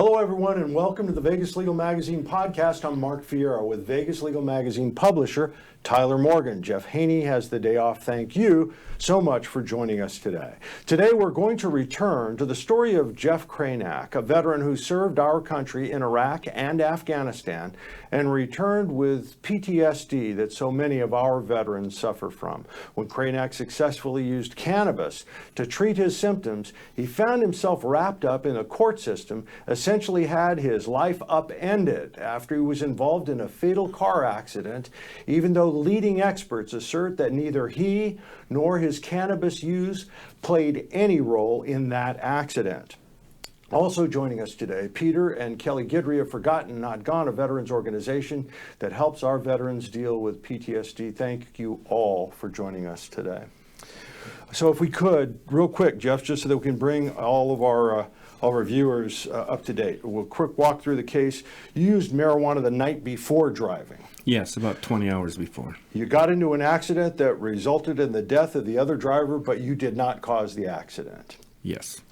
Hello, everyone, and welcome to the Vegas Legal Magazine podcast. I'm Mark Fierro with Vegas Legal Magazine publisher Tyler Morgan. Jeff Haney has the day off. Thank you so much for joining us today. Today, we're going to return to the story of Jeff Krajnak, a veteran who served our country in Iraq and Afghanistan and returned with PTSD that so many of our veterans suffer from. When Krajnak successfully used cannabis to treat his symptoms, he found himself wrapped up in a court system, essentially had his life upended after he was involved in a fatal car accident, even though leading experts assert that neither he nor his cannabis use played any role in that accident. Also joining us today, Peter and Kelley Guidry of Forgotten Not Gone, a veterans organization that helps our veterans deal with PTSD. Thank you all for joining us today. So if we could, real quick, Jeff, just so that we can bring all of our viewers up to date. We'll quick walk through the case. You used marijuana the night before driving. Yes, about 20 hours before. You got into an accident that resulted in the death of the other driver, but you did not cause the accident. Yes.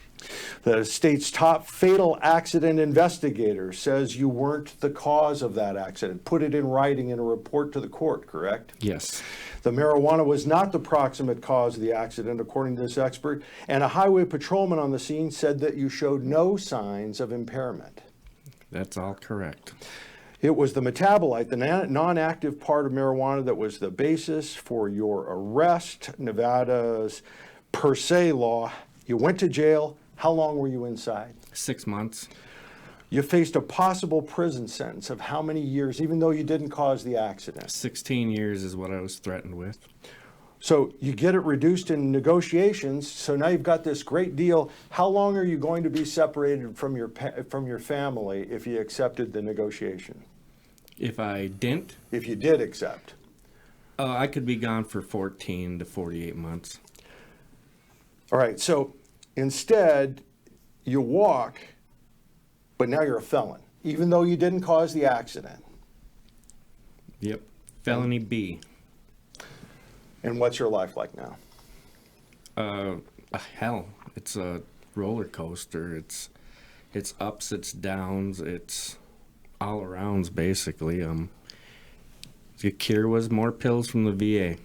The state's top fatal accident investigator says you weren't the cause of that accident. Put it in writing in a report to the court, correct? Yes. The marijuana was not the proximate cause of the accident, according to this expert, and a highway patrolman on the scene said that you showed no signs of impairment. That's all correct. It was the metabolite, the non-active part of marijuana, that was the basis for your arrest. Nevada's per se law. You went to jail. How long were you inside? 6 months. You faced a possible prison sentence of how many years, even though you didn't cause the accident? 16 years is what I was threatened with. So you get it reduced in negotiations. So now you've got this great deal. How long are you going to be separated from your family if you accepted the negotiation? If I didn't? If you did accept. I could be gone for 14 to 48 months. All right. So instead, you walk, but now you're a felon, even though you didn't cause the accident. Yep. Felony B. And what's your life like now? Hell, it's a roller coaster. It's ups, it's downs, it's all arounds basically. The cure was more pills from the VA.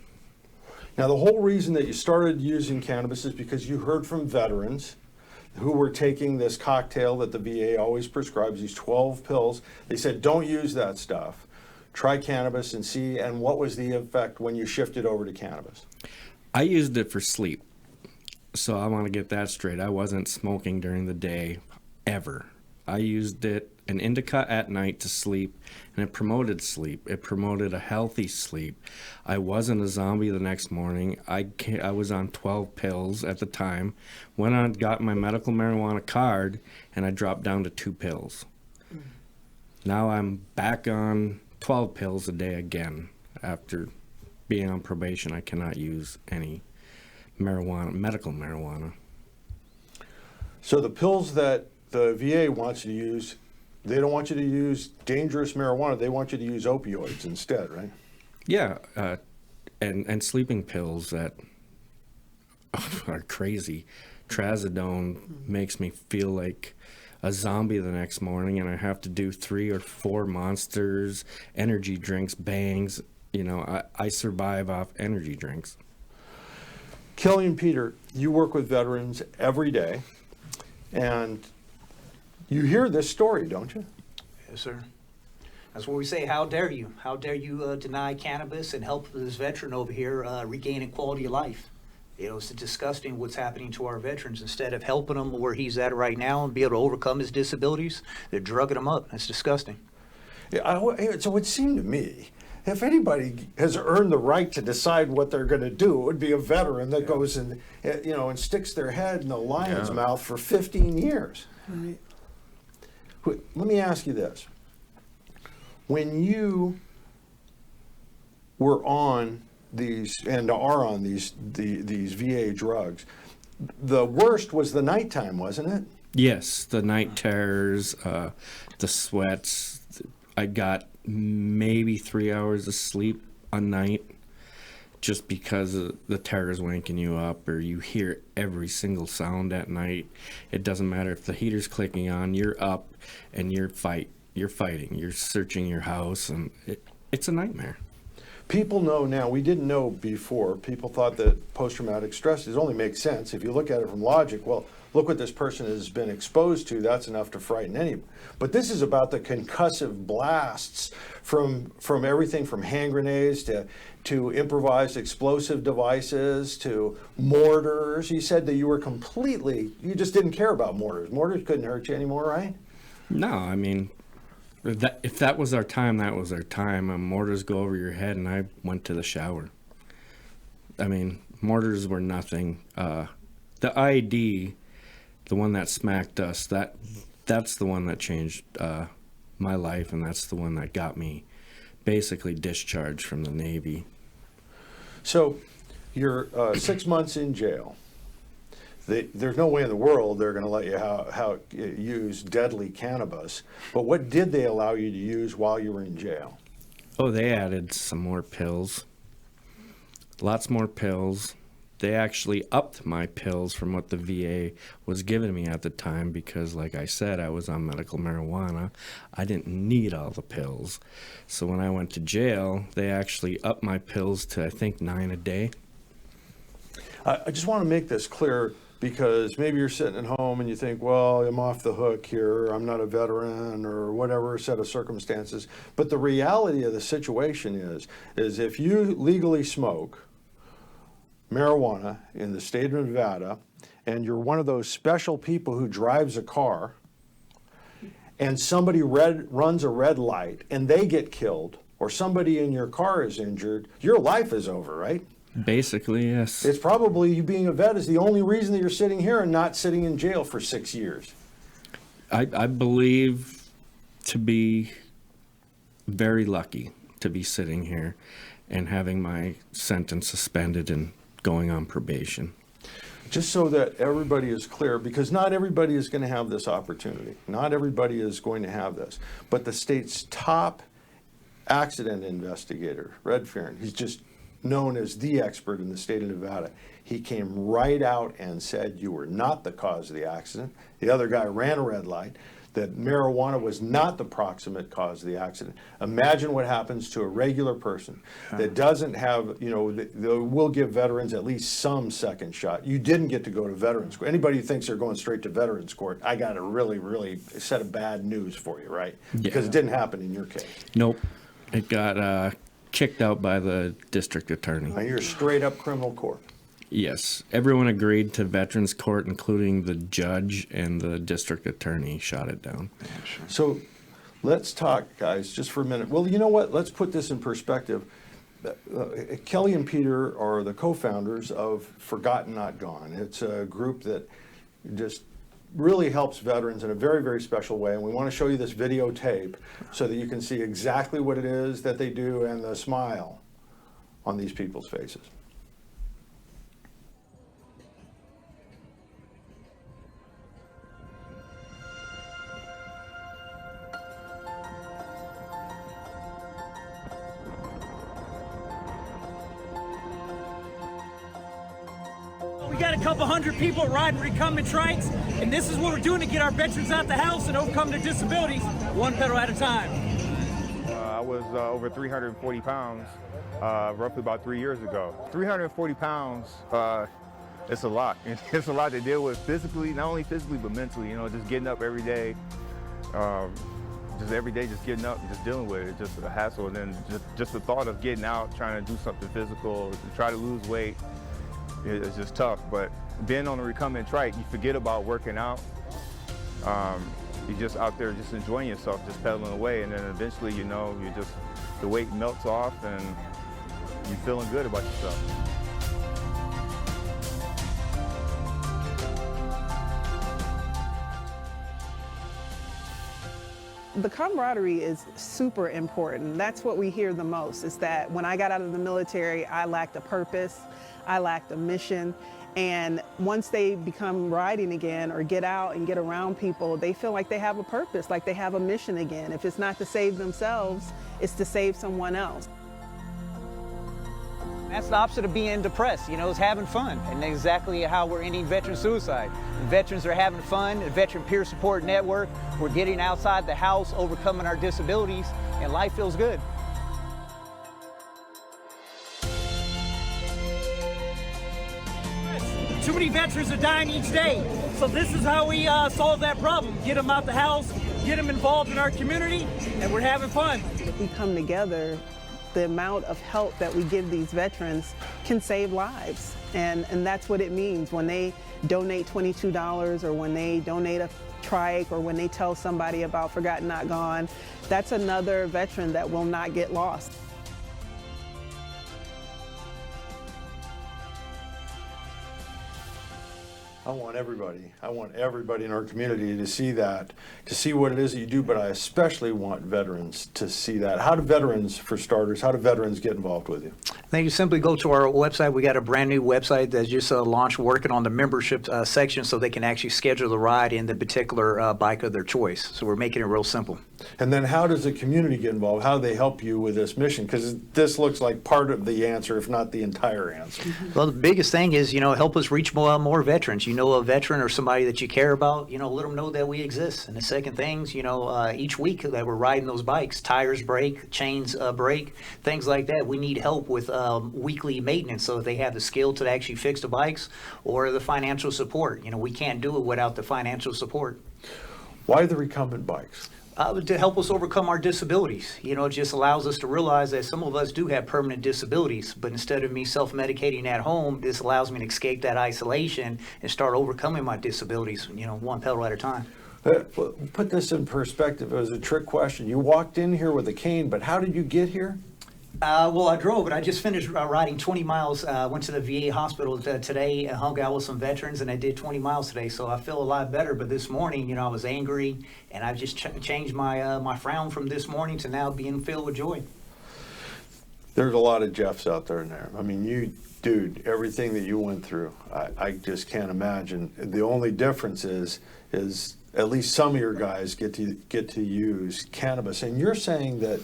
Now, the whole reason that you started using cannabis is because you heard from veterans who were taking this cocktail that the VA always prescribes, these 12 pills. They said, don't use that stuff. Try cannabis and see. And what was the effect when you shifted over to cannabis? I used it for sleep. So I want to get that straight. I wasn't smoking during the day, ever. I used it, an indica at night, to sleep, and it promoted sleep. It promoted a healthy sleep. I wasn't a zombie the next morning. I was on 12 pills at the time. Went on, got my medical marijuana card, and I dropped down to 2 pills. Now I'm back on 12 pills a day again. After being on probation, I cannot use any marijuana, medical marijuana. So the pills that the VA wants you to use, they don't want you to use dangerous marijuana. They want you to use opioids instead, right? Yeah, and sleeping pills that are crazy. Trazodone makes me feel like a zombie the next morning, and I have to do 3 or 4 Monsters, energy drinks, bangs. You know, I survive off energy drinks. Kelley and Peter, you work with veterans every day, and you hear this story, don't you? Yes, sir. That's what we say. How dare you? How dare you deny cannabis and help this veteran over here regain a quality of life? You know, it's disgusting what's happening to our veterans. Instead of helping him where he's at right now and be able to overcome his disabilities, they're drugging him up. It's disgusting. Yeah, so it would seem to me, if anybody has earned the right to decide what they're going to do, it would be a veteran that goes and, and sticks their head in the lion's mouth for 15 years. Right. Let me ask you this. When you were on these and are on these VA drugs, the worst was the nighttime, wasn't it? Yes, the night terrors, the sweats. I got maybe 3 hours of sleep a night. just because the terror's wanking you up, or you hear every single sound at night. It doesn't matter if the heater's clicking on, you're up and you're fighting, you're searching your house, and it's a nightmare. People know now, we didn't know before. People thought that post-traumatic stress only makes sense. If you look at it from logic, well, look what this person has been exposed to, that's enough to frighten anyone. But this is about the concussive blasts from everything from hand grenades to improvised explosive devices to mortars. You said that you just didn't care about mortars. Mortars couldn't hurt you anymore, right? No, I mean, if that was our time, that was our time. Mortars go over your head, and I went to the shower. I mean, mortars were nothing. The IED, the one that smacked us, that's the one that changed my life, and that's the one that got me basically discharged from the Navy. So you're 6 months in jail. There's no way in the world they're going to let you use deadly cannabis. But what did they allow you to use while you were in jail? Oh, they added some more pills. Lots more pills. They actually upped my pills from what the VA was giving me at the time because, like I said, I was on medical marijuana. I didn't need all the pills. So when I went to jail, they actually upped my pills to, I think, 9 a day. I just want to make this clear because maybe you're sitting at home and you think, well, I'm off the hook here, I'm not a veteran, or whatever set of circumstances. But the reality of the situation is if you legally smoke marijuana in the state of Nevada, and you're one of those special people who drives a car, and somebody runs a red light and they get killed, or somebody in your car is injured, your life is over, right? Basically, yes. It's probably you being a vet is the only reason that you're sitting here and not sitting in jail for 6 years. I believe to be very lucky to be sitting here and having my sentence suspended and going on probation. Just so that everybody is clear, because not everybody is going to have this opportunity. Not everybody is going to have this. But the state's top accident investigator, Red Fierro, he's just known as the expert in the state of Nevada. He came right out and said you were not the cause of the accident. The other guy ran a red light, that marijuana was not the proximate cause of the accident. Imagine what happens to a regular person that doesn't have, we'll give veterans at least some second shot. You didn't get to go to veterans court. Anybody who thinks they're going straight to veterans court, I got a really, really set of bad news for you, right? Yeah. Because it didn't happen in your case. Nope. It got kicked out by the district attorney. Now you're straight up criminal court. Yes. Everyone agreed to veterans court, including the judge, and the district attorney shot it down. So let's talk, guys, just for a minute. Well, you know what? Let's put this in perspective. Kelley and Peter are the co-founders of Forgotten Not Gone. It's a group that just really helps veterans in a very, very special way. And we want to show you this videotape so that you can see exactly what it is that they do and the smile on these people's faces. We got a couple hundred people riding recumbent trikes, and this is what we're doing to get our veterans out the house and overcome their disabilities, one pedal at a time. I was over 340 pounds roughly about 3 years ago. 340 pounds, it's a lot. It's a lot to deal with physically, not only physically, but mentally, just getting up every day. Just getting up and just dealing with it, just a hassle. And then just the thought of getting out, trying to do something physical, to try to lose weight, it's just tough. But being on a recumbent trike, you forget about working out. You're just out there just enjoying yourself, just pedaling away. And then eventually, the weight melts off and you're feeling good about yourself. The camaraderie is super important. That's what we hear the most, is that when I got out of the military, I lacked a purpose, I lacked a mission. And once they become riding again or get out and get around people, they feel like they have a purpose, like they have a mission again. If it's not to save themselves, it's to save someone else. That's the opposite of being depressed, you know, it's having fun. And exactly how we're ending veteran suicide. The veterans are having fun, the Veteran Peer Support Network. We're getting outside the house, overcoming our disabilities, and life feels good. Too many veterans are dying each day. So this is how we solve that problem. Get them out the house, get them involved in our community, and we're having fun. If we come together, the amount of help that we give these veterans can save lives. And that's what it means when they donate $22 or when they donate a trike or when they tell somebody about Forgotten Not Gone. That's another veteran that will not get lost. I want everybody in our community to see that, to see what it is that you do, but I especially want veterans to see that. How do veterans, for starters, how do veterans get involved with you? Then you simply go to our website. We got a brand new website that's just launched, working on the membership section so they can actually schedule the ride in the particular bike of their choice. So we're making it real simple. And then how does the community get involved? How do they help you with this mission? Because this looks like part of the answer, if not the entire answer. Well, the biggest thing is, you know, help us reach more veterans. You know, a veteran or somebody that you care about, you know, let them know that we exist. And the second thing's, you know, each week that we're riding those bikes, tires break, chains break, things like that. We need help with weekly maintenance, so if they have the skill to actually fix the bikes or the financial support. You know, we can't do it without the financial support. Why the recumbent bikes? To help us overcome our disabilities. You know, it just allows us to realize that some of us do have permanent disabilities, but instead of me self-medicating at home, this allows me to escape that isolation and start overcoming my disabilities, you know, one pedal at a time. Put this in perspective. It was a trick question. You walked in here with a cane, but how did you get here? Well, I drove, but I just finished riding 20 miles. Went to the VA hospital today and hung out with some veterans, and I did 20 miles today, so I feel a lot better. But this morning, you know, I was angry, and I just changed my my frown from this morning to now being filled with joy. There's a lot of Jeffs out there in there. I mean, you, dude, everything that you went through, I just can't imagine. The only difference is at least some of your guys get to use cannabis, and you're saying that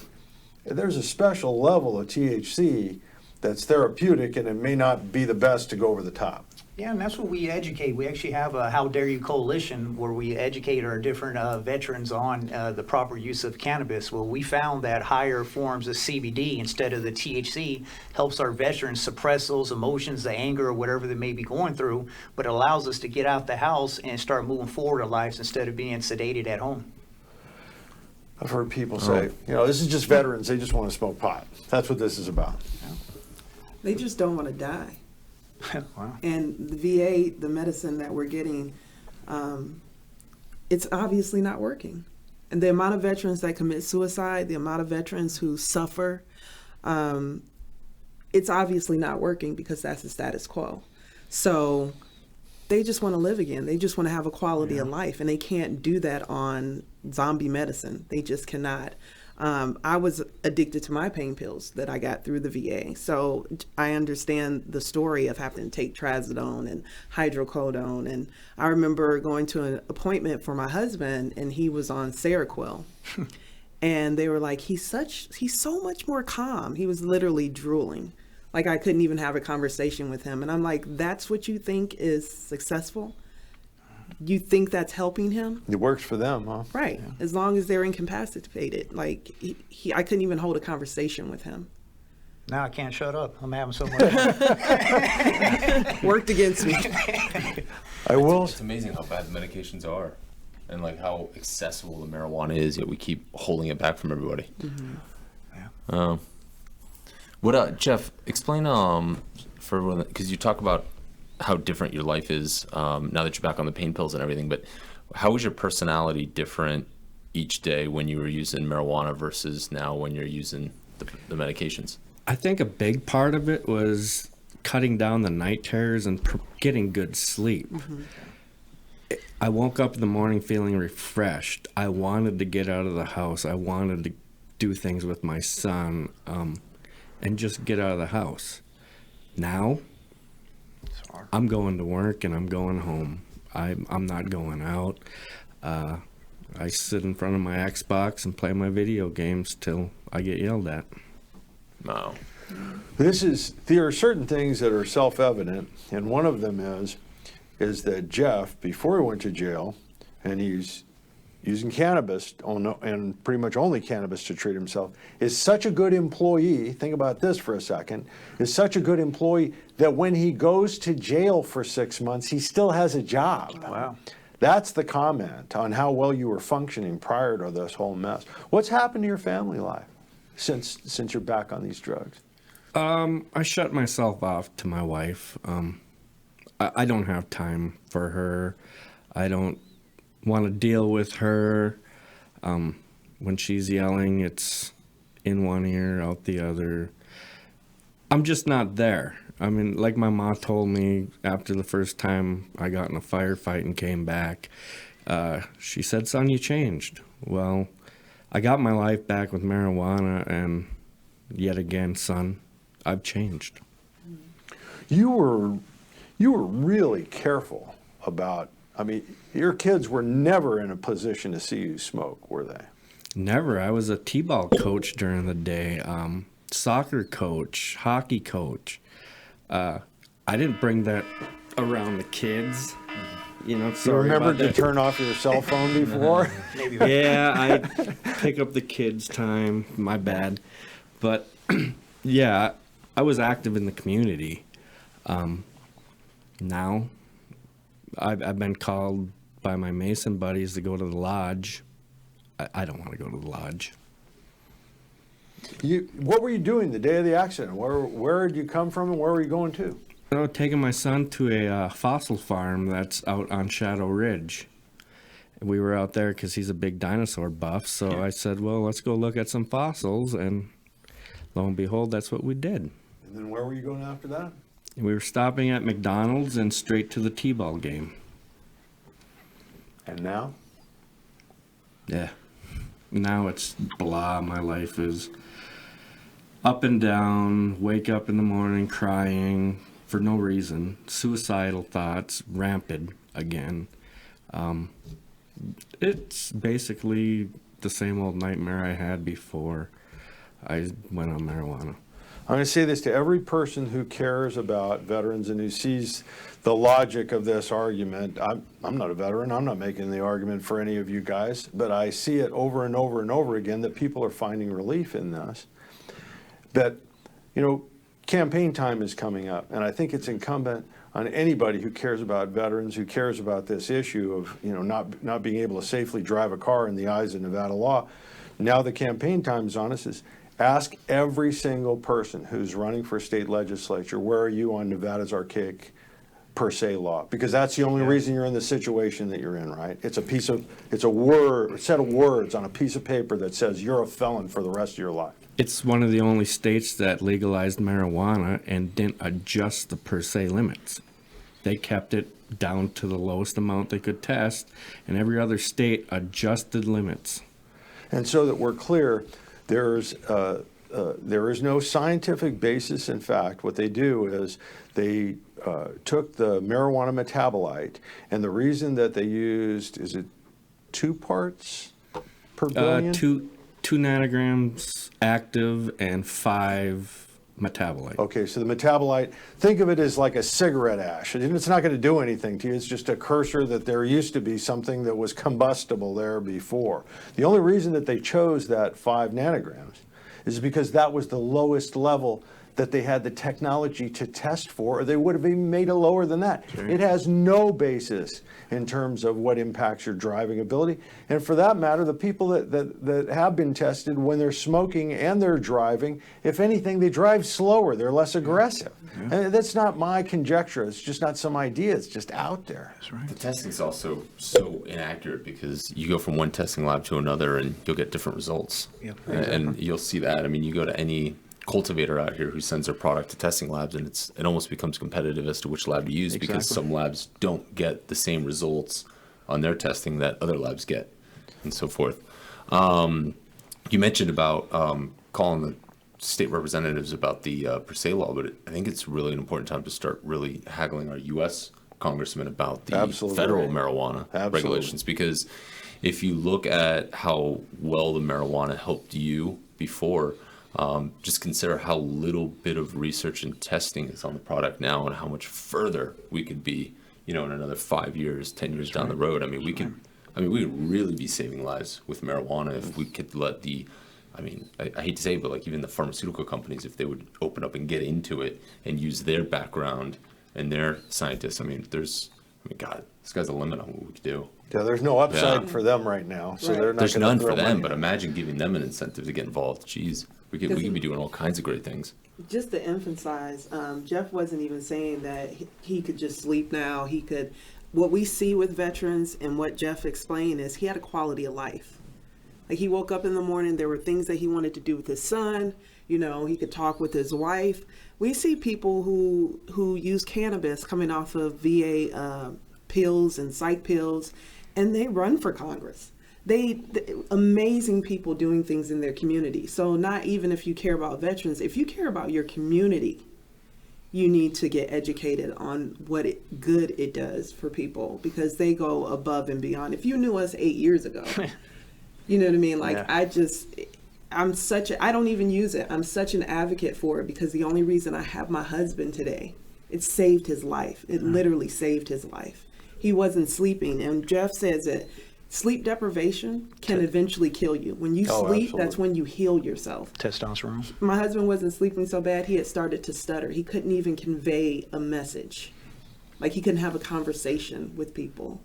there's a special level of THC that's therapeutic, and it may not be the best to go over the top. Yeah, and that's what we educate. We actually have a How Dare You Coalition where we educate our different veterans on the proper use of cannabis. Well, we found that higher forms of CBD instead of the THC helps our veterans suppress those emotions, the anger, or whatever they may be going through, but it allows us to get out the house and start moving forward in lives instead of being sedated at home. I've heard people say, you know, this is just veterans, they just want to smoke pot. That's what this is about. They just don't want to die. Wow. And the VA, the medicine that we're getting, it's obviously not working. And the amount of veterans that commit suicide, the amount of veterans who suffer, it's obviously not working because that's the status quo. So they just want to live again. They just want to have a quality of life, and they can't do that on zombie medicine. They just cannot. I was addicted to my pain pills that I got through the VA. So I understand the story of having to take trazodone and hydrocodone. And I remember going to an appointment for my husband, and he was on Seroquel. And they were like, he's so much more calm. He was literally drooling. Like, I couldn't even have a conversation with him. And I'm like, that's what you think is successful? You think that's helping him? It works for them, huh? Right. Yeah. As long as they're incapacitated. Like, I couldn't even hold a conversation with him. Now I can't shut up. I'm having so much fun. Worked against me. I will. It's amazing how bad the medications are and like how accessible the marijuana is, yet we keep holding it back from everybody. Mm-hmm. Yeah. Jeff, explain for everyone, because you talk about how different your life is now that you're back on the pain pills and everything, but how is your personality different each day when you were using marijuana versus now when you're using the medications? I think a big part of it was cutting down the night terrors and getting good sleep. Mm-hmm. I woke up in the morning feeling refreshed. I wanted to get out of the house. I wanted to do things with my son and just get out of the house. Now, I'm going to work and I'm going home. I'm not going out. I sit in front of my Xbox and play my video games till I get yelled at. Wow. There are certain things that are self-evident, and one of them is that Jeff, before he went to jail, and he's using cannabis, and pretty much only cannabis to treat himself, is such a good employee, think about this for a second, is such a good employee that when he goes to jail for 6 months, he still has a job. Wow. That's the comment on how well you were functioning prior to this whole mess. What's happened to your family life since you're back on these drugs? I shut myself off to my wife. I don't have time for her. I don't want to deal with her. When she's yelling, it's in one ear, out the other. I'm just not there. I mean, like my mom told me after the first time I got in a firefight and came back, she said, "Son, you changed." Well, I got my life back with marijuana, and yet again, son, I've changed. You were really careful about, I mean, your kids were never in a position to see you smoke, were they? Never. I was a t-ball coach during the day, soccer coach, hockey coach. I didn't bring that around the kids. You know, You sorry remember about to that. turn off your cell phone before? Maybe. Yeah, I pick up the kids' time. My bad. But yeah, I was active in the community. Now, I've been called by my Mason buddies to go to the lodge. I don't want to go to the lodge. What were you doing the day of the accident? Where did you come from and where were you going to? I was taking my son to a fossil farm that's out on Shadow Ridge. We were out there because he's a big dinosaur buff. So I said, well, let's go look at some fossils. And lo and behold, that's what we did. And then where were you going after that? We were stopping at McDonald's and straight to the T-ball game. And now? Yeah. Now it's blah. My life is up and down, wake up in the morning crying for no reason, suicidal thoughts, rampant again. It's basically the same old nightmare I had before I went on marijuana. I'm going to say this to every person who cares about veterans and who sees the logic of this argument. I'm not a veteran. I'm not making the argument for any of you guys, but I see it over and over and over again that people are finding relief in this. That, you know, campaign time is coming up, and I think it's incumbent on anybody who cares about veterans, who cares about this issue of, you know, not being able to safely drive a car in the eyes of Nevada law. Now the campaign time is on us. Is ask every single person who's running for state legislature, where are you on Nevada's archaic per se law? Because that's the only reason you're in the situation that you're in, right? It's a set of words on a piece of paper that says you're a felon for the rest of your life. It's one of the only states that legalized marijuana and didn't adjust the per se limits. They kept it down to the lowest amount they could test, and every other state adjusted limits. And so that we're clear, there is no scientific basis. In fact, what they do is they took the marijuana metabolite, and the reason that they used, is it 2 parts per billion? 2 nanograms active and 5 metabolite. Okay, so the metabolite, think of it as like a cigarette ash. And it's not going to do anything to you. It's just a cursor that there used to be something that was combustible there before. The only reason that they chose that 5 nanograms is because that was the lowest level that they had the technology to test for, or they would have even made it lower than that. Sure. It has no basis in terms of what impacts your driving ability. And for that matter, the people that have been tested when they're smoking and they're driving, if anything, they drive slower, they're less aggressive. Yeah. And that's not my conjecture, it's just not some idea, it's just out there. That's right. The testing's also so inaccurate because you go from one testing lab to another and you'll get different results. Yep. And you'll see that. I mean, you go to any cultivator out here who sends their product to testing labs, and it almost becomes competitive as to which lab to use. Exactly. Because some labs don't get the same results on their testing that other labs get, and so forth. You mentioned about calling the state representatives about the per se law, but I think it's really an important time to start really haggling our U.S. congressmen about the federal marijuana regulations, because if you look at how well the marijuana helped you before, Just consider how little bit of research and testing is on the product now, and how much further we could be, in another 5 years, 10 years down the road. I mean, we could really be saving lives with marijuana if we could let I hate to say it, but like even the pharmaceutical companies, if they would open up and get into it and use their background and their scientists, God, the sky's the limit on what we could do. Yeah, there's no upside for them right now, so they're not. There's gonna none throw for them, money but in. imagine giving them an incentive to get involved. Jeez, we could be doing all kinds of great things. Just to emphasize, Jeff wasn't even saying that he could just sleep now. He could. What we see with veterans and what Jeff explained is he had a quality of life. Like he woke up in the morning, there were things that he wanted to do with his son. He could talk with his wife. We see people who use cannabis coming off of VA pills and psych pills, and they run for Congress. They amazing people doing things in their community. So not even if you care about veterans, if you care about your community, you need to get educated on what good it does for people, because they go above and beyond. If you knew us 8 years ago, you know what I mean? Like, yeah. I don't even use it. I'm such an advocate for it, because the only reason I have my husband today, it saved his life. It literally saved his life. He wasn't sleeping. And Jeff says that sleep deprivation can eventually kill you. When you sleep, absolutely. that's when you heal yourself. Testosterone. My husband wasn't sleeping so bad, he had started to stutter. He couldn't even convey a message. Like, he couldn't have a conversation with people.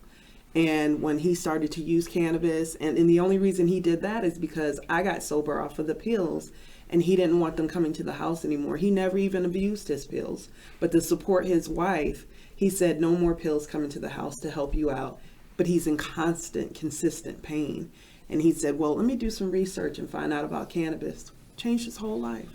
And when he started to use cannabis, and the only reason he did that is because I got sober off of the pills, and he didn't want them coming to the house anymore. He never even abused his pills. But to support his wife, he said, no more pills coming to the house to help you out. But he's in constant, consistent pain. And he said, well, let me do some research and find out about cannabis. Changed his whole life.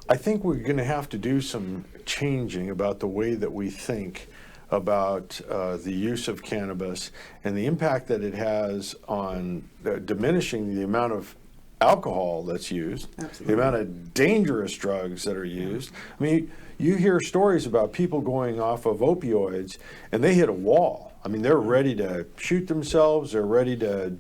I think we're going to have to do some changing about the way that we think about the use of cannabis and the impact that it has on diminishing the amount of alcohol that's used, Absolutely. the amount of dangerous drugs that are used. I mean, you hear stories about people going off of opioids and they hit a wall. I mean, they're ready to shoot themselves, they're ready to,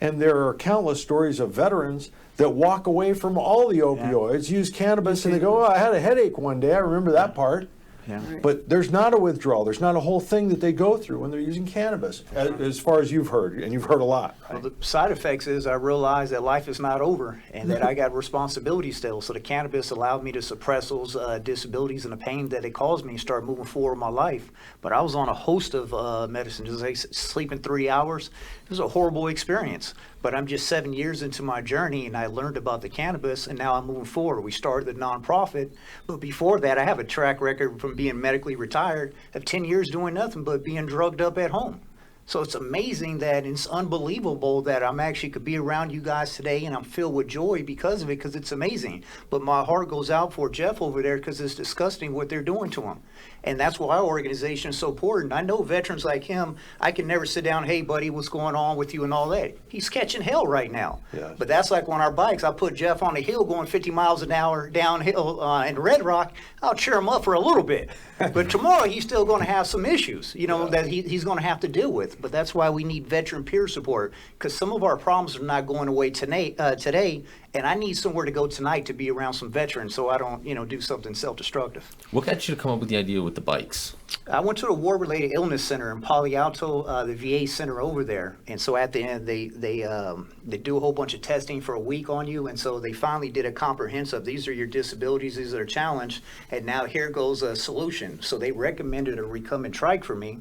and there are countless stories of veterans that walk away from all the opioids, use cannabis, and they go, oh, I had a headache one day, I remember that part. Yeah. Right. But there's not a withdrawal. There's not a whole thing that they go through when they're using cannabis, as far as you've heard, and you've heard a lot. Right? Well, the side effects is I realized that life is not over and that I got responsibility still. So the cannabis allowed me to suppress those disabilities and the pain that it caused me and start moving forward in my life. But I was on a host of medicine, just like sleeping 3 hours. It was a horrible experience. But I'm just 7 years into my journey, and I learned about the cannabis, and now I'm moving forward. We started the nonprofit, but before that, I have a track record from being medically retired of 10 years doing nothing but being drugged up at home. So it's amazing that it's unbelievable that I'm actually could be around you guys today, and I'm filled with joy because of it, because it's amazing. But my heart goes out for Jeff over there, because it's disgusting what they're doing to him. And that's why our organization is so important. I know veterans like him, I can never sit down, hey, buddy, what's going on with you and all that. He's catching hell right now. Yes. But that's like on our bikes. I put Jeff on a hill going 50 miles an hour downhill in Red Rock. I'll cheer him up for a little bit. But tomorrow he's still going to have some issues, that he's going to have to deal with. But that's why we need veteran peer support, because some of our problems are not going away today, and I need somewhere to go tonight to be around some veterans so I don't, do something self-destructive. What got you to come up with the idea with the bikes? I went to the War-Related Illness Center in Palo Alto, the VA center over there, and so at the end they do a whole bunch of testing for a week on you, and so they finally did a comprehensive. These are your disabilities, these are a challenge, and now here goes a solution. So they recommended a recumbent trike for me,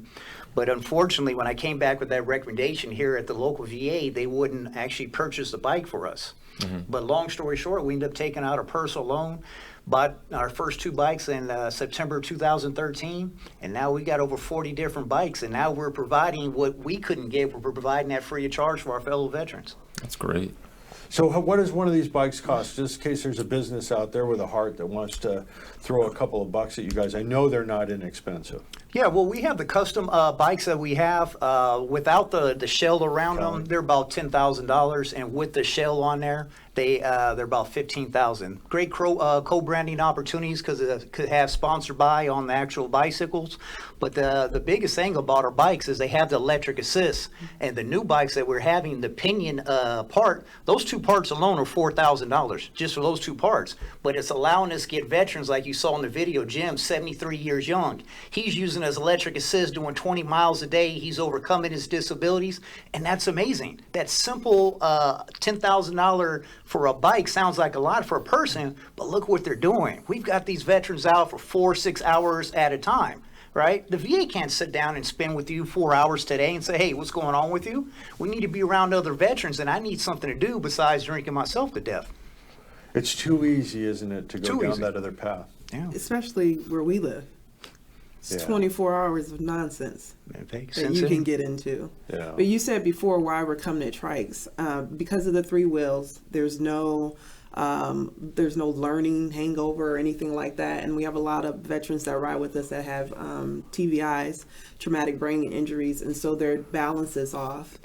but unfortunately, when I came back with that recommendation here at the local VA, they wouldn't actually purchase the bike for us. Mm-hmm. But long story short, we ended up taking out a personal loan, bought our first 2 bikes in September 2013, and now we got over 40 different bikes, and now we're providing what we couldn't get. We're providing that free of charge for our fellow veterans. That's great. So what does one of these bikes cost? Just in case there's a business out there with a heart that wants to throw a couple of bucks at you guys. I know they're not inexpensive. Yeah, well, we have the custom bikes that we have without the shell around them. They're about $10,000, and with the shell on there, They're about 15,000. Great co-branding opportunities because it could have sponsored by on the actual bicycles. But the biggest thing about our bikes is they have the electric assist. And the new bikes that we're having, the pinion part, those two parts alone are $4,000 just for those two parts. But it's allowing us to get veterans like you saw in the video. Jim, 73 years young. He's using his electric assist, doing 20 miles a day. He's overcoming his disabilities. And that's amazing. That simple $10,000 for a bike sounds like a lot for a person, but look what they're doing. We've got these veterans out for 4 or 6 hours at a time, right? The VA can't sit down and spend with you 4 hours today and say, hey, what's going on with you? We need to be around other veterans, and I need something to do besides drinking myself to death. It's too easy, isn't it, to go Too down easy. that other path? Yeah. Especially where we live. It's Yeah. 24 hours of nonsense Take that you can get into. Yeah. But you said before why we're coming to trikes. Because of the 3 wheels, there's no learning hangover or anything like that. And we have a lot of veterans that ride with us that have TBIs, traumatic brain injuries, and so their balance is off.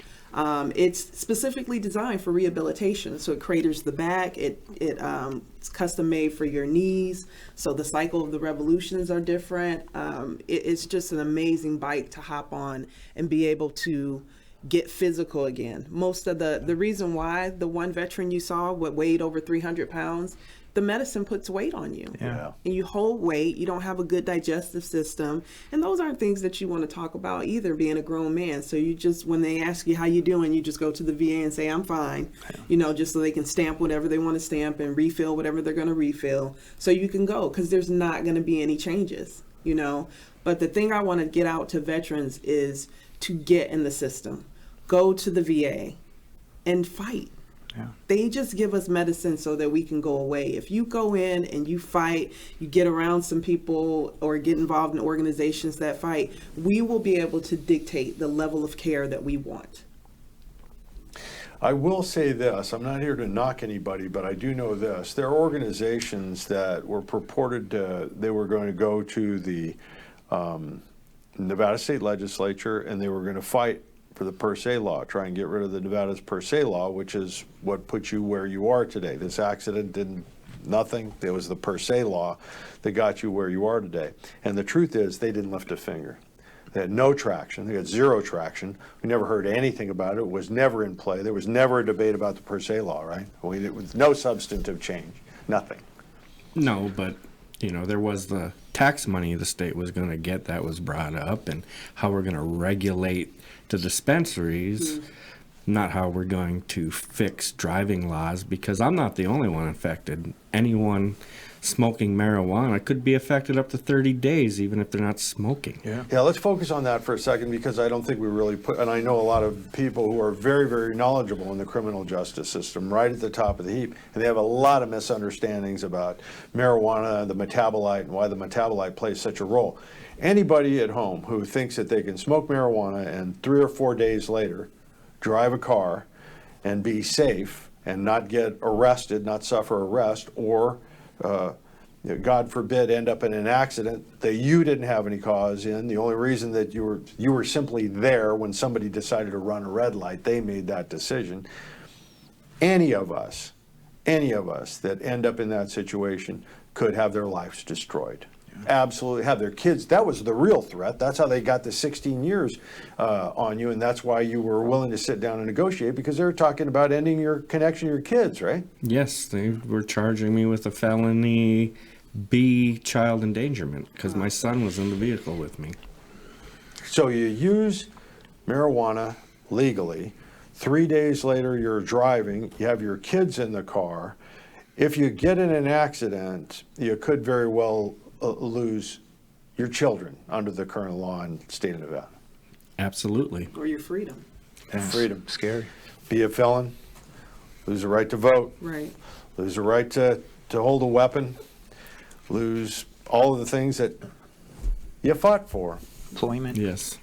It's specifically designed for rehabilitation, so it craters the back. It's custom made for your knees, so the cycle of the revolutions are different. It's just an amazing bike to hop on and be able to get physical again. Most of the reason why the one veteran you saw weighed over 300 pounds, the medicine puts weight on you. Yeah. And you hold weight, you don't have a good digestive system. And those aren't things that you want to talk about either, being a grown man. So you just, when they ask you how you doing, you just go to the VA and say, I'm fine, just so they can stamp whatever they want to stamp and refill whatever they're going to refill. So you can go, because there's not going to be any changes, But the thing I want to get out to veterans is to get in the system. Go to the VA and fight. Yeah. They just give us medicine so that we can go away. If you go in and you fight, you get around some people or get involved in organizations that fight, we will be able to dictate the level of care that we want. I will say this, I'm not here to knock anybody, but I do know this. There are organizations that were purported they were going to go to the Nevada State Legislature and they were going to fight for the per se law, try and get rid of the Nevada's per se law, which is what put you where you are today. This accident didn't nothing. It was the per se law that got you where you are today. And the truth is they didn't lift a finger. They had no traction. They had zero traction. We never heard anything about it. It was never in play. There was never a debate about the per se law, right? It was no substantive change, nothing. No, but there was the tax money the state was going to get that was brought up, and how we're going to regulate the dispensaries, not how we're going to fix driving laws, because I'm not the only one affected. Anyone smoking marijuana could be affected up to 30 days, even if they're not smoking. Yeah, let's focus on that for a second, because I don't think we really put, and I know a lot of people who are very, very knowledgeable in the criminal justice system, right at the top of the heap, and they have a lot of misunderstandings about marijuana, the metabolite, and why the metabolite plays such a role. Anybody at home who thinks that they can smoke marijuana and 3 or 4 days later drive a car and be safe and not get arrested, not suffer arrest, or God forbid, end up in an accident that you didn't have any cause in. The only reason that you were simply there when somebody decided to run a red light, they made that decision. Any of us that end up in that situation could have their lives destroyed. Absolutely, have their kids. That was the real threat. That's how they got the 16 years on you, and that's why you were willing to sit down and negotiate, because they were talking about ending your connection to your kids, right? Yes, they were charging me with a felony B child endangerment because my son was in the vehicle with me. So you use marijuana legally. 3 days later, you're driving. You have your kids in the car. If you get in an accident, you could very well lose your children under the current law in the state of Nevada. Absolutely. Or your freedom. Freedom. Scary. Be a felon, lose the right to vote, Right. lose the right to hold a weapon, lose all of the things that you fought for. Employment. Yes.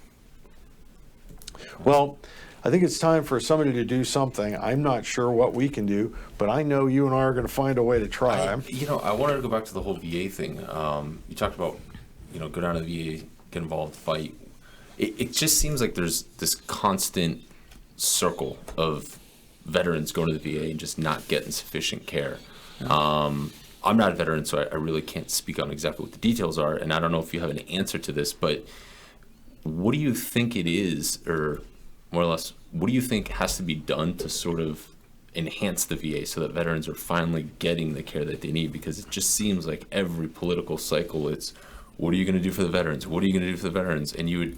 Well, I think it's time for somebody to do something. I'm not sure what we can do, but I know you and I are going to find a way to try. I wanted to go back to the whole VA thing. You talked about, go down to the VA, get involved, fight. It just seems like there's this constant circle of veterans going to the VA and just not getting sufficient care. I'm not a veteran, so I really can't speak on exactly what the details are, and I don't know if you have an answer to this, but what do you think it is, or more or less, what do you think has to be done to sort of enhance the VA so that veterans are finally getting the care that they need? Because it just seems like every political cycle, it's, what are you going to do for the veterans? What are you going to do for the veterans? And you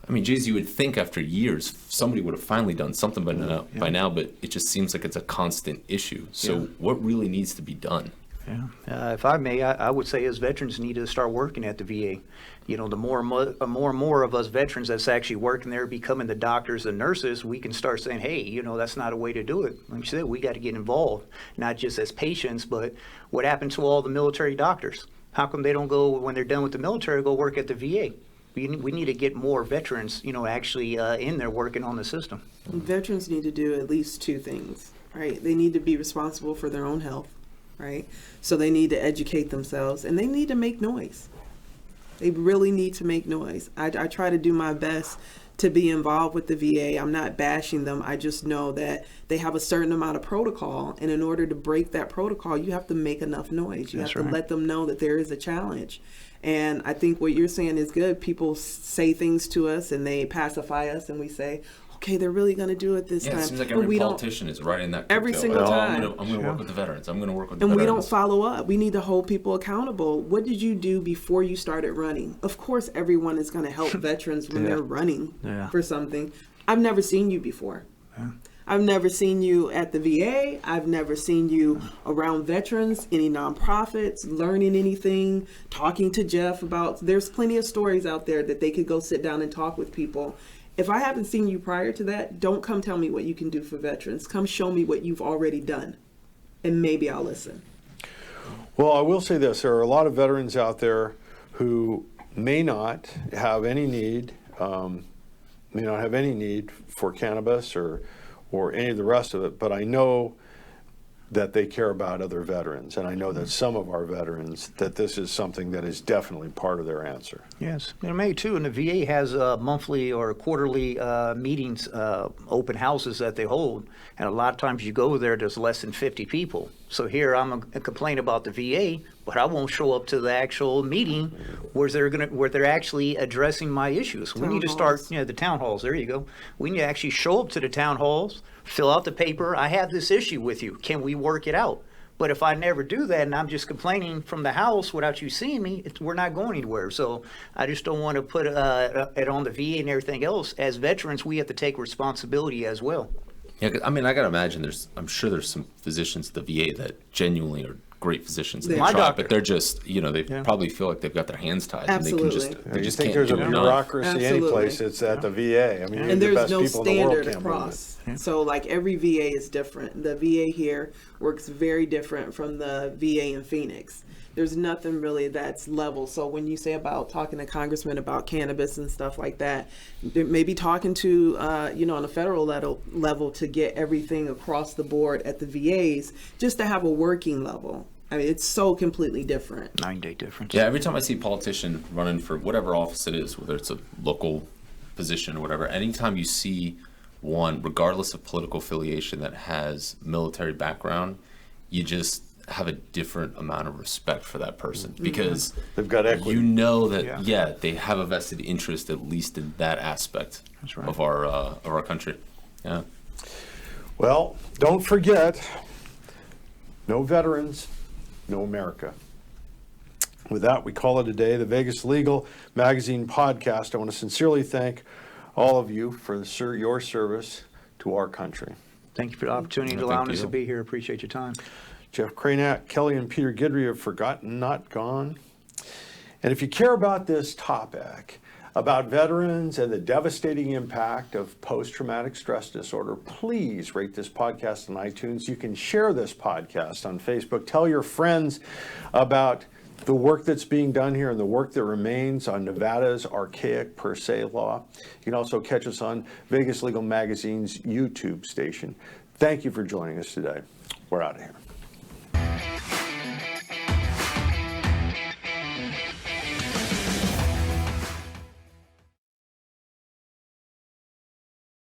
would think after years somebody would have finally done something by now, but it just seems like it's a constant issue. So what really needs to be done? If I may, I would say as veterans need to start working at the VA. You know, the more and more of us veterans that's actually working there, becoming the doctors and nurses, we can start saying, hey, you know, that's not a way to do it. Like you said, we got to get involved, not just as patients, but what happened to all the military doctors? How come they don't go, when they're done with the military, go work at the VA? We need to get more veterans, you know, actually in there working on the system. Veterans need to do at least two things, right? They need to be responsible for their own health, right? So they need to educate themselves, and they need to make noise. They really need to make noise. I try to do my best to be involved with the VA. I'm not bashing them. I just know that they have a certain amount of protocol, and in order to break that protocol, you have to make enough noise. You have to let them know that there is a challenge. And I think what you're saying is good. People say things to us and they pacify us, and we say, okay, they're really going to do it this time. It seems like every politician is writing that. Every single time. I'm going to work with the veterans. I'm going to work with the veterans. And veterans. we don't follow up. We need to hold people accountable. What did you do before you started running? Of course, everyone is going to help veterans when they're running for something. I've never seen you before. I've never seen you at the VA. I've never seen you around veterans, any nonprofits, learning anything, talking to Jeff about, there's plenty of stories out there that they could go sit down and talk with people. If I haven't seen you prior to that, don't come tell me what you can do for veterans. Come show me what you've already done, and maybe I'll listen. Well, I will say this. There are a lot of veterans out there who may not have any need, for cannabis or any of the rest of it, but I know that they care about other veterans, and I know that some of our veterans, that this is something that is definitely part of their answer. Yes, and May too, and the VA has monthly or quarterly meetings, open houses that they hold, and a lot of times you go there's less than 50 people. So here I'm gonna complain about the VA, but I won't show up to the actual meeting where they're actually addressing my issues. We need to start, the town halls. There you go. We need to actually show up to the town halls, fill out the paper. I have this issue with you. Can we work it out? But if I never do that and I'm just complaining from the house without you seeing me, we're not going anywhere. So I just don't want to put it on the VA and everything else. As veterans, we have to take responsibility as well. Yeah, I mean, I got to imagine I'm sure there's some physicians at the VA that genuinely are great physicians. My doctor. But they're just, they probably feel like they've got their hands tied. Absolutely. And they just think can't there's a do enough. bureaucracy any place, it's at the VA. I mean, And the there's best no people in the world standard can't believe across. it. So like every VA is different. The VA here works very different from the VA in Phoenix. There's nothing really that's level. So when you say about talking to congressmen about cannabis and stuff like that, maybe talking to, on a federal level to get everything across the board at the VAs, just to have a working level. I mean, it's so completely different. 9-day difference. Yeah, every time I see a politician running for whatever office it is, whether it's a local position or whatever, anytime you see one, regardless of political affiliation, that has military background, you just have a different amount of respect for that person because they've got equity. You know that they have a vested interest, at least in that aspect of our country. Yeah. Well, don't forget, no veterans, no America. With that, we call it a day. The Vegas Legal Magazine podcast. I want to sincerely thank all of you for your service to our country. Thank you for the opportunity to allow us to be here. Appreciate your time. Jeff Krajnak, Kelley, and Peter Guidry have forgotten, not gone. And if you care about this topic, about veterans and the devastating impact of post-traumatic stress disorder, please rate this podcast on iTunes. You can share this podcast on Facebook. Tell your friends about the work that's being done here and the work that remains on Nevada's archaic per se law. You can also catch us on Vegas Legal Magazine's YouTube station. Thank you for joining us today. We're out of here.